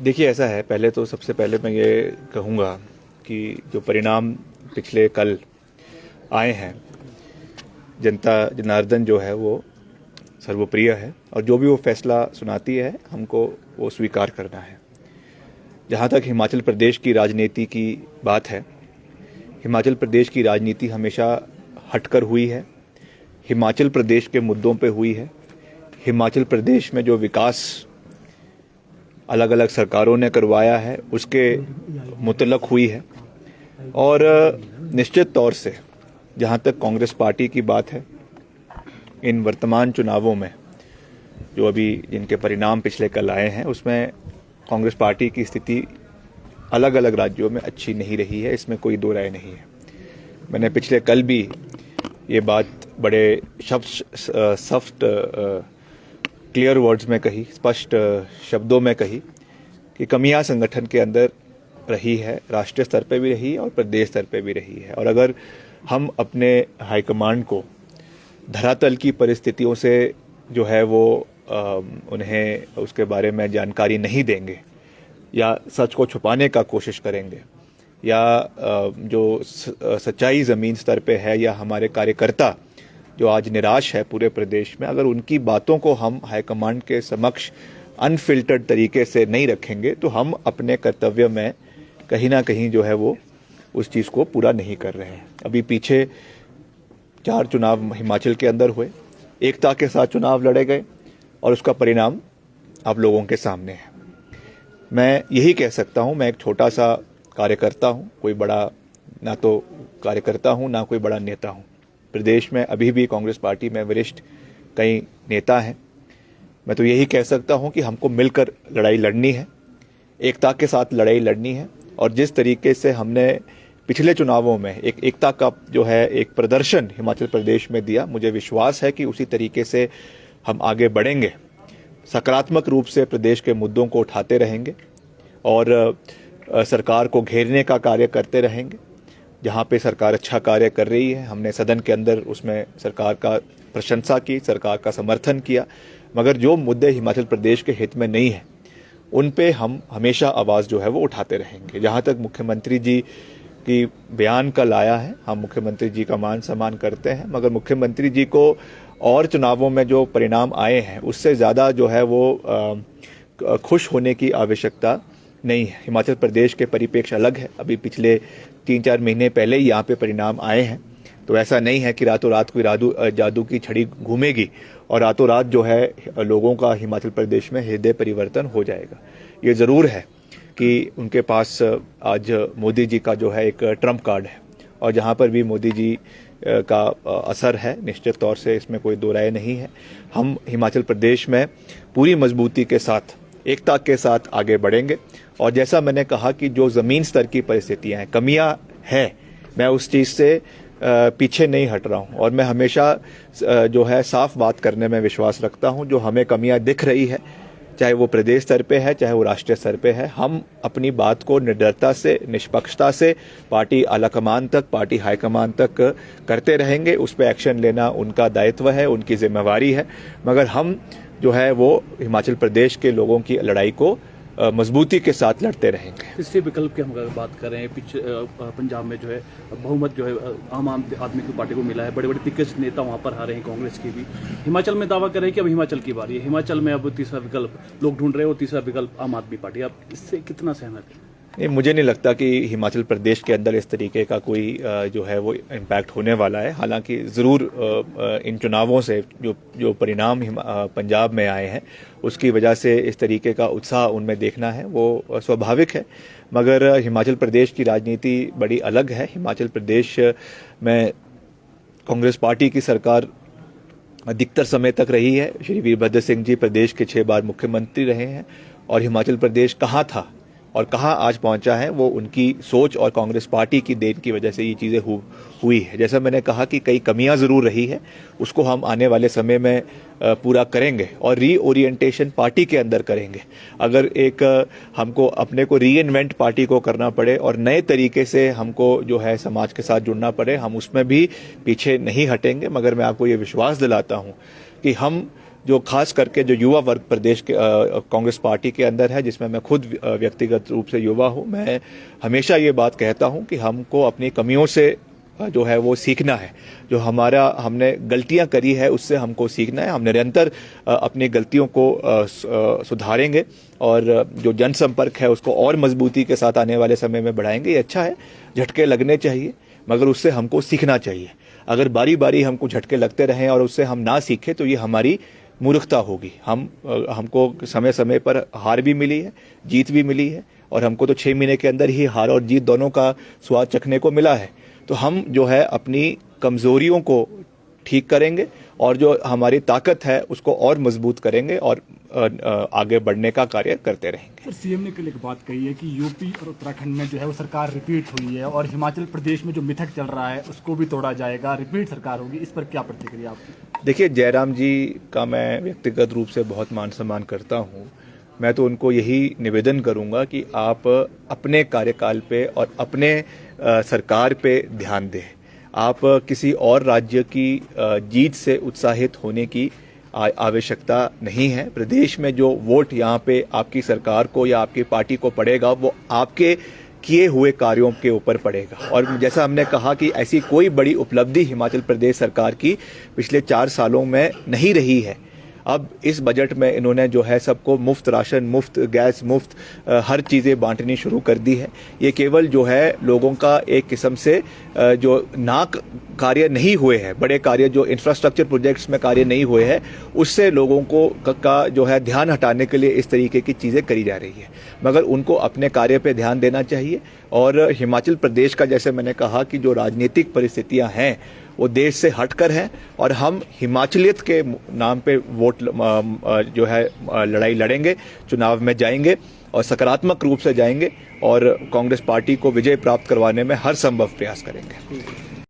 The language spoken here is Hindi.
देखिए, ऐसा है, पहले तो सबसे पहले मैं ये कहूँगा कि जो परिणाम पिछले कल आए हैं, जनता जनार्दन जो है वो सर्वप्रिय है और जो भी वो फैसला सुनाती है हमको वो स्वीकार करना है। जहाँ तक हिमाचल प्रदेश की राजनीति की बात है, हिमाचल प्रदेश की राजनीति हमेशा हटकर हुई है, हिमाचल प्रदेश के मुद्दों पे हुई है। हिमाचल प्रदेश में जो विकास अलग अलग सरकारों ने करवाया है उसके मुतल्लक हुई है। और निश्चित तौर से जहाँ तक कांग्रेस पार्टी की बात है, इन वर्तमान चुनावों में जो अभी जिनके परिणाम पिछले कल आए हैं उसमें कांग्रेस पार्टी की स्थिति अलग अलग राज्यों में अच्छी नहीं रही है, इसमें कोई दो राय नहीं है। मैंने पिछले कल भी ये बात बड़े सॉफ्ट क्लियर वर्ड्स में कही, स्पष्ट शब्दों में कही कि कमियां संगठन के अंदर रही है, राष्ट्रीय स्तर पे भी रही और प्रदेश स्तर पे भी रही है। और अगर हम अपने हाईकमांड को धरातल की परिस्थितियों से जो है वो उन्हें उसके बारे में जानकारी नहीं देंगे या सच को छुपाने का कोशिश करेंगे या जो सच्चाई ज़मीन स्तर पे है या हमारे कार्यकर्ता जो आज निराश है पूरे प्रदेश में, अगर उनकी बातों को हम हाईकमांड के समक्ष अनफिल्टर्ड तरीके से नहीं रखेंगे तो हम अपने कर्तव्य में कहीं ना कहीं जो है वो उस चीज़ को पूरा नहीं कर रहे हैं। अभी पीछे 4 चुनाव हिमाचल के अंदर हुए, एकता के साथ चुनाव लड़े गए और उसका परिणाम आप लोगों के सामने है। मैं यही कह सकता हूँ, मैं एक छोटा सा कार्यकर्ता हूँ, कोई बड़ा ना तो कार्यकर्ता हूँ ना कोई बड़ा नेता हूँ। प्रदेश में अभी भी कांग्रेस पार्टी में वरिष्ठ कई नेता हैं। मैं तो यही कह सकता हूं कि हमको मिलकर लड़ाई लड़नी है, एकता के साथ लड़ाई लड़नी है। और जिस तरीके से हमने पिछले चुनावों में एक एकता का जो है एक प्रदर्शन हिमाचल प्रदेश में दिया, मुझे विश्वास है कि उसी तरीके से हम आगे बढ़ेंगे, सकारात्मक रूप से प्रदेश के मुद्दों को उठाते रहेंगे और सरकार को घेरने का कार्य करते रहेंगे। जहाँ पे सरकार अच्छा कार्य कर रही है, हमने सदन के अंदर उसमें सरकार का प्रशंसा की, सरकार का समर्थन किया, मगर जो मुद्दे हिमाचल प्रदेश के हित में नहीं है उन पे हम हमेशा आवाज़ जो है वो उठाते रहेंगे। जहाँ तक मुख्यमंत्री जी की बयान कल आया है, हम मुख्यमंत्री जी का मान सम्मान करते हैं, मगर मुख्यमंत्री जी को और चुनावों में जो परिणाम आए हैं उससे ज़्यादा जो है वो खुश होने की आवश्यकता नहीं है। हिमाचल प्रदेश के परिप्रेक्ष्य अलग है। अभी पिछले 3-4 महीने पहले ही यहाँ पे परिणाम आए हैं, तो ऐसा नहीं है कि रातों रात कोई जादू की छड़ी घूमेगी और रातों रात जो है लोगों का हिमाचल प्रदेश में हृदय परिवर्तन हो जाएगा। ये ज़रूर है कि उनके पास आज मोदी जी का जो है एक ट्रम्प कार्ड है और जहाँ पर भी मोदी जी का असर है, निश्चित तौर से इसमें कोई दो राय नहीं है। हम हिमाचल प्रदेश में पूरी मजबूती के साथ, एकता के साथ आगे बढ़ेंगे। और जैसा मैंने कहा कि जो ज़मीन स्तर की परिस्थितियाँ हैं, कमियाँ हैं, मैं उस चीज़ से पीछे नहीं हट रहा हूँ और मैं हमेशा जो है साफ बात करने में विश्वास रखता हूँ। जो हमें कमियाँ दिख रही है, चाहे वो प्रदेश स्तर पे है चाहे वो राष्ट्रीय स्तर पे है, हम अपनी बात को निडरता से, निष्पक्षता से पार्टी आलाकमान तक, पार्टी हाईकमान तक करते रहेंगे। उस पर एक्शन लेना उनका दायित्व है, उनकी जिम्मेवारी है, मगर हम जो है वो हिमाचल प्रदेश के लोगों की लड़ाई को मजबूती के साथ लड़ते रहेंगे। तीसरे विकल्प की हम अगर बात करें, पंजाब में जो है बहुमत जो है आम आदमी की पार्टी को मिला है, बड़े बड़े दिग्गज नेता वहां पर आ रहे हैं कांग्रेस के भी। हिमाचल में दावा कर रहे हैं कि अब हिमाचल की बारी है, हिमाचल में अब तीसरा विकल्प लोग ढूंढ रहे हो, तीसरा विकल्प आम आदमी पार्टी। आप इससे कितना सहमत हैं? नहीं, मुझे नहीं लगता कि हिमाचल प्रदेश के अंदर इस तरीके का कोई जो है वो इम्पैक्ट होने वाला है। हालांकि ज़रूर इन चुनावों से जो परिणाम पंजाब में आए हैं उसकी वजह से इस तरीके का उत्साह उनमें देखना है वो स्वाभाविक है, मगर हिमाचल प्रदेश की राजनीति बड़ी अलग है। हिमाचल प्रदेश में कांग्रेस पार्टी की सरकार अधिकतर समय तक रही है। श्री वीरभद्र सिंह जी प्रदेश के 6 बार मुख्यमंत्री रहे हैं और हिमाचल प्रदेश कहाँ था और कहाँ आज पहुंचा है वो उनकी सोच और कांग्रेस पार्टी की देन की वजह से ये चीज़ें हुई है। जैसा मैंने कहा कि कई कमियां ज़रूर रही है, उसको हम आने वाले समय में पूरा करेंगे और रीओरिएंटेशन पार्टी के अंदर करेंगे। अगर एक हमको अपने को रीइन्वेंट पार्टी को करना पड़े और नए तरीके से हमको जो है समाज के साथ जुड़ना पड़े, हम उसमें भी पीछे नहीं हटेंगे। मगर मैं आपको ये विश्वास दिलाता हूँ कि हम जो खास करके जो युवा वर्ग प्रदेश के कांग्रेस पार्टी के अंदर है, जिसमें मैं खुद व्यक्तिगत रूप से युवा हूं, मैं हमेशा ये बात कहता हूं कि हमको अपनी कमियों से जो है वो सीखना है। जो हमने गलतियां करी है उससे हमको सीखना है। हम निरंतर अपनी गलतियों को सुधारेंगे और जो जनसंपर्क है उसको और मजबूती के साथ आने वाले समय में बढ़ाएंगे। ये अच्छा है, झटके लगने चाहिए, मगर उससे हमको सीखना चाहिए। अगर बारी बारी हमको झटके लगते रहें और उससे हम ना सीखें तो ये हमारी मूर्खता होगी। हमको समय समय पर हार भी मिली है, जीत भी मिली है, और हमको तो 6 महीने के अंदर ही हार और जीत दोनों का स्वाद चखने को मिला है। तो हम जो है अपनी कमजोरियों को ठीक करेंगे और जो हमारी ताकत है उसको और मजबूत करेंगे और आगे बढ़ने का कार्य करते रहेंगे। सर, सीएम ने कल एक बात कही है कि यूपी और उत्तराखंड में जो है वो सरकार रिपीट हुई है और हिमाचल प्रदेश में जो मिथक चल रहा है उसको भी तोड़ा जाएगा, रिपीट सरकार होगी। इस पर क्या प्रतिक्रिया आपकी? देखिए, जयराम जी का मैं व्यक्तिगत रूप से बहुत मान सम्मान करता हूँ। मैं तो उनको यही निवेदन करूंगा कि आप अपने कार्यकाल पे और अपने सरकार पे ध्यान दें। आप किसी और राज्य की जीत से उत्साहित होने की आवश्यकता नहीं है। प्रदेश में जो वोट यहाँ पे आपकी सरकार को या आपकी पार्टी को पड़ेगा वो आपके किए हुए कार्यों के ऊपर पड़ेगा। और जैसा हमने कहा कि ऐसी कोई बड़ी उपलब्धि हिमाचल प्रदेश सरकार की पिछले 4 सालों में नहीं रही है। अब इस बजट में इन्होंने जो है सबको मुफ्त राशन, मुफ्त गैस, मुफ्त हर चीज़ें बांटनी शुरू कर दी है। ये केवल जो है लोगों का एक किस्म से जो कार्य नहीं हुए हैं, बड़े कार्य जो इंफ्रास्ट्रक्चर प्रोजेक्ट्स में कार्य नहीं हुए हैं, उससे लोगों को का जो है ध्यान हटाने के लिए इस तरीके की चीज़ें करी जा रही है। मगर उनको अपने कार्य पे ध्यान देना चाहिए। और हिमाचल प्रदेश का, जैसे मैंने कहा कि जो राजनीतिक परिस्थितियां हैं वो देश से हटकर हैं और हम हिमाचलियत के नाम पे वोट जो है लड़ाई लड़ेंगे, चुनाव में जाएंगे और सकारात्मक रूप से जाएंगे और कांग्रेस पार्टी को विजय प्राप्त करवाने में हर संभव प्रयास करेंगे।